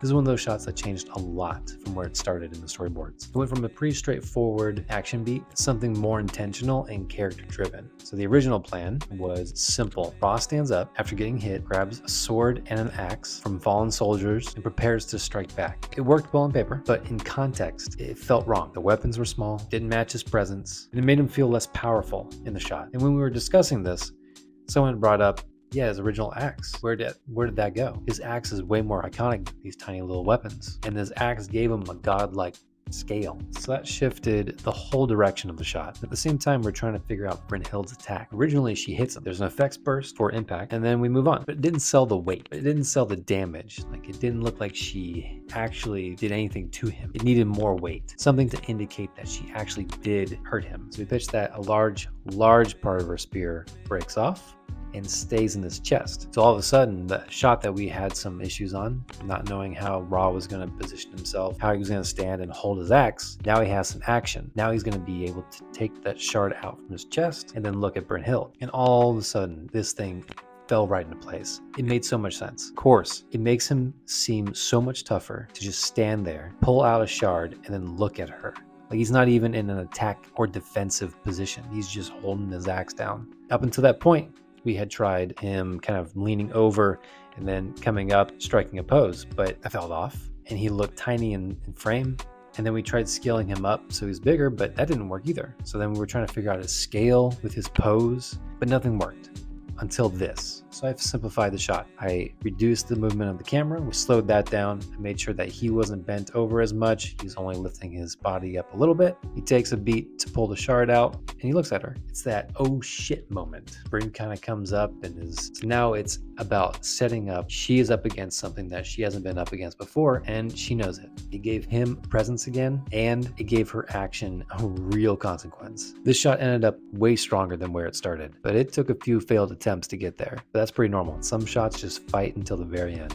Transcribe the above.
This is one of those shots that changed a lot from where it started in the storyboards. It went from a pretty straightforward action beat to something more intentional and character driven. So the original plan was simple. Raw stands up after getting hit, grabs a sword and an axe from fallen soldiers, and prepares to strike back. It worked well on paper, but in context, it felt wrong. The weapons were small, didn't match his presence, and it made him feel less powerful in the shot. And when we were discussing this, someone brought up, yeah, his original axe. Where did that go? His axe is way more iconic than these tiny little weapons. And this axe gave him a godlike scale. So that shifted the whole direction of the shot. At the same time, we're trying to figure out Brynhild's attack. Originally, she hits him. There's an effects burst for impact, and then we move on. But it didn't sell the weight. It didn't sell the damage. Like, it didn't look like she actually did anything to him. It needed more weight. Something to indicate that she actually did hurt him. So we pitched that a large part of her spear breaks off and stays in his chest. So all of a sudden, the shot that we had some issues on, not knowing how Ra was going to position himself, how he was going to stand and hold his axe, now he has some action. Now he's going to be able to take that shard out from his chest and then look at Brynhild. And all of a sudden, this thing fell right into place. It made so much sense. Of course, it makes him seem so much tougher to just stand there, pull out a shard, and then look at her. Like, he's not even in an attack or defensive position. He's just holding his axe down. Up until that point, we had tried him kind of leaning over and then coming up, striking a pose, but I fell off and he looked tiny in frame. And then we tried scaling him up so he's bigger, but that didn't work either. So then we were trying to figure out his scale with his pose, but nothing worked until this. So I've simplified the shot. I reduced the movement of the camera. We slowed that down. I made sure that he wasn't bent over as much. He's only lifting his body up a little bit. He takes a beat to pull the shard out and he looks at her. It's that oh shit moment. Bryn kind of comes up and so now it's about setting up. She is up against something that she hasn't been up against before and she knows it. It gave him presence again and it gave her action a real consequence. This shot ended up way stronger than where it started, but it took a few failed attempts to get there. But that's pretty normal. Some shots just fight until the very end.